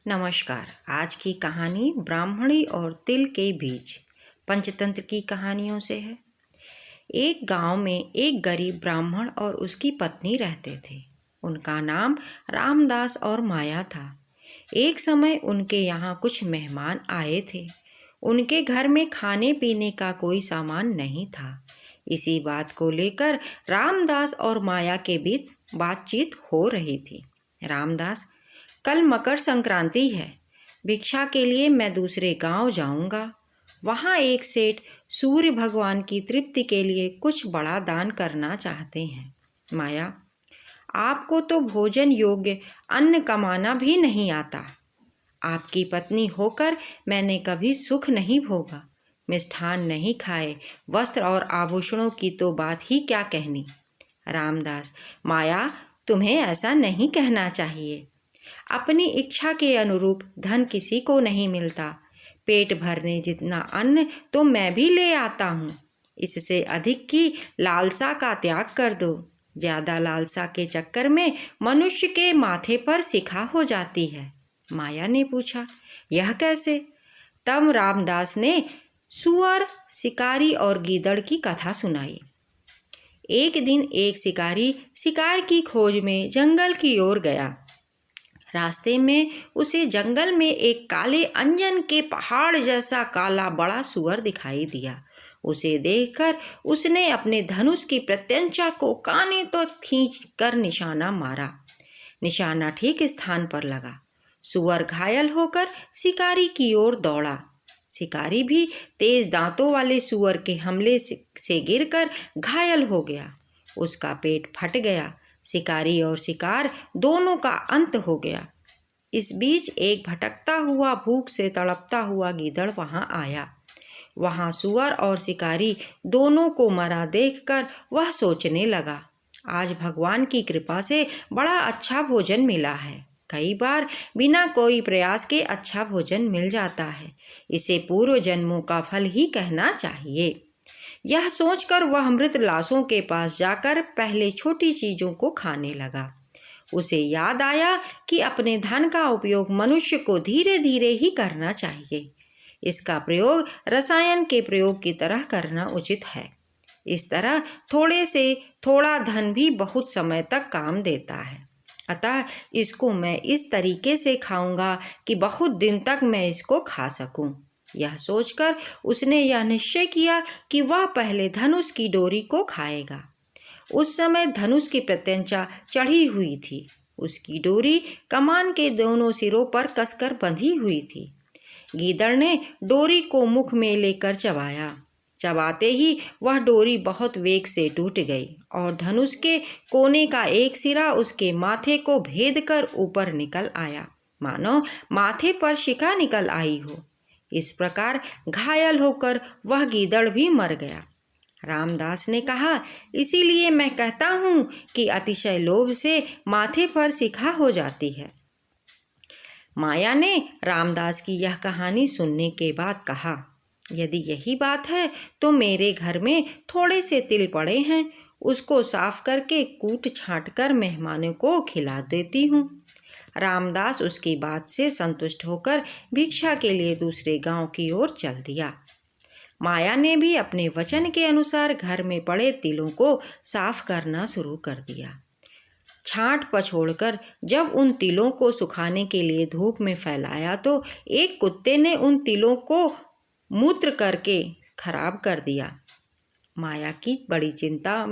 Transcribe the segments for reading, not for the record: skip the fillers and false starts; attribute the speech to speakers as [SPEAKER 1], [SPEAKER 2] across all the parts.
[SPEAKER 1] नमस्कार। आज की कहानी ब्राह्मणी और तिल के बीच पंचतंत्र की कहानियों से है। एक गांव में एक गरीब ब्राह्मण और उसकी पत्नी रहते थे। उनका नाम रामदास और माया था। एक समय उनके यहाँ कुछ मेहमान आए थे। उनके घर में खाने पीने का कोई सामान नहीं था। इसी बात को लेकर रामदास और माया के बीच बातचीत हो रही थी। रामदास, कल मकर संक्रांति है। भिक्षा के लिए मैं दूसरे गांव जाऊंगा। वहां एक सेठ सूर्य भगवान की तृप्ति के लिए कुछ बड़ा दान करना चाहते हैं। माया, आपको तो भोजन योग्य अन्न कमाना भी नहीं आता। आपकी पत्नी होकर मैंने कभी सुख नहीं भोगा। मिष्ठान नहीं खाए, वस्त्र और आभूषणों की तो बात ही क्या कहनी। रामदास, माया, तुम्हें ऐसा नहीं कहना चाहिए। अपनी इच्छा के अनुरूप धन किसी को नहीं मिलता। पेट भरने जितना अन्न तो मैं भी ले आता हूँ। इससे अधिक की लालसा का त्याग कर दो। ज्यादा लालसा के चक्कर में मनुष्य के माथे पर शिखा हो जाती है। माया ने पूछा, यह कैसे? तब रामदास ने सुअर, शिकारी और गीदड़ की कथा सुनाई। एक दिन एक शिकारी शिकार की खोज में जंगल की ओर गया। रास्ते में उसे जंगल में एक काले अंजन के पहाड़ जैसा काला बड़ा सुअर दिखाई दिया। उसे देखकर उसने अपने धनुष की प्रत्यंचा को काने तो खींच कर निशाना मारा। निशाना ठीक स्थान पर लगा। सुअर घायल होकर शिकारी की ओर दौड़ा। शिकारी भी तेज दांतों वाले सुअर के हमले से गिरकर घायल हो गया। उसका पेट फट गया। शिकारी और शिकार दोनों का अंत हो गया। इस बीच एक भटकता हुआ, भूख से तड़पता हुआ गीदड़ वहां आया। वहां सुअर और शिकारी दोनों को मरा देखकर वह सोचने लगा, आज भगवान की कृपा से बड़ा अच्छा भोजन मिला है। कई बार बिना कोई प्रयास के अच्छा भोजन मिल जाता है। इसे पूर्व जन्मों का फल ही कहना चाहिए। यह सोचकर वह मृत लाशों के पास जाकर पहले छोटी चीजों को खाने लगा। उसे याद आया कि अपने धन का उपयोग मनुष्य को धीरे धीरे ही करना चाहिए। इसका प्रयोग रसायन के प्रयोग की तरह करना उचित है। इस तरह थोड़े से थोड़ा धन भी बहुत समय तक काम देता है। अतः इसको मैं इस तरीके से खाऊंगा कि बहुत दिन तक मैं इसको खा सकूं। यह सोचकर उसने यह निश्चय किया कि वह पहले धनुष की डोरी को खाएगा। उस समय धनुष की प्रत्यंचा चढ़ी हुई थी। उसकी डोरी कमान के दोनों सिरों पर कसकर बंधी हुई थी। गीदड़ ने डोरी को मुख में लेकर चबाया। चबाते ही वह डोरी बहुत वेग से टूट गई और धनुष के कोने का एक सिरा उसके माथे को भेद कर ऊपर निकल आया, मानो माथे पर शिखा निकल आई हो। इस प्रकार घायल होकर वह गीदड़ भी मर गया। रामदास ने कहा, इसीलिए मैं कहता हूँ कि अतिशय लोभ से माथे पर शिखा हो जाती है। माया ने रामदास की यह कहानी सुनने के बाद कहा, यदि यही बात है तो मेरे घर में थोड़े से तिल पड़े हैं, उसको साफ करके कूट छाँट कर मेहमानों को खिला देती हूँ। रामदास उसकी बात से संतुष्ट होकर भिक्षा के लिए दूसरे गांव की ओर चल दिया। माया ने भी अपने वचन के अनुसार घर में पड़े तिलों को साफ करना शुरू कर दिया। छांट पछोड़कर जब उन तिलों को सुखाने के लिए धूप में फैलाया तो एक कुत्ते ने उन तिलों को मूत्र करके खराब कर दिया। माया की बड़ी चिंता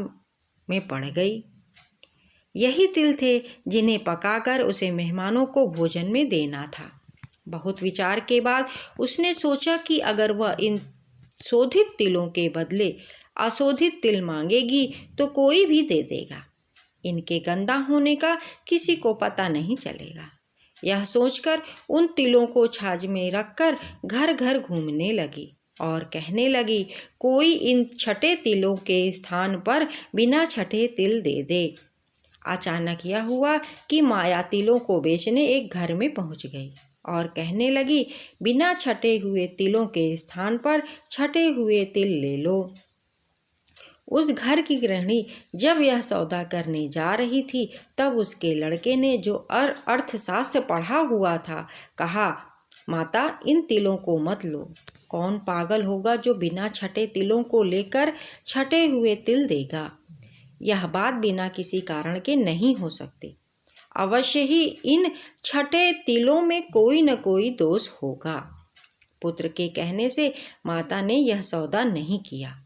[SPEAKER 1] में पड़ गई। यही तिल थे जिन्हें पकाकर उसे मेहमानों को भोजन में देना था। बहुत विचार के बाद उसने सोचा कि अगर वह इन शोधित तिलों के बदले अशोधित तिल मांगेगी तो कोई भी दे देगा। इनके गंदा होने का किसी को पता नहीं चलेगा। यह सोचकर उन तिलों को छाछ में रखकर घर घर घूमने लगी और कहने लगी, कोई इन छठे तिलों के स्थान पर बिना छठे तिल दे दे। अचानक यह हुआ कि माया तिलों को बेचने एक घर में पहुंच गई और कहने लगी, बिना छटे हुए तिलों के स्थान पर छटे हुए तिल ले लो। उस घर की गृहिणी जब यह सौदा करने जा रही थी तब उसके लड़के ने, जो अर्थशास्त्र पढ़ा हुआ था, कहा, माता, इन तिलों को मत लो। कौन पागल होगा जो बिना छठे तिलों को लेकर छठे हुए तिल देगा? यह बात बिना किसी कारण के नहीं हो सकती। अवश्य ही इन छठे तिलों में कोई न कोई दोष होगा। पुत्र के कहने से माता ने यह सौदा नहीं किया।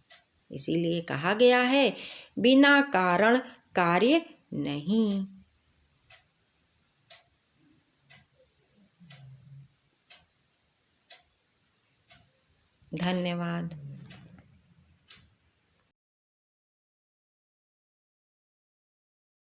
[SPEAKER 1] इसीलिए कहा गया है, बिना कारण कार्य नहीं। धन्यवाद।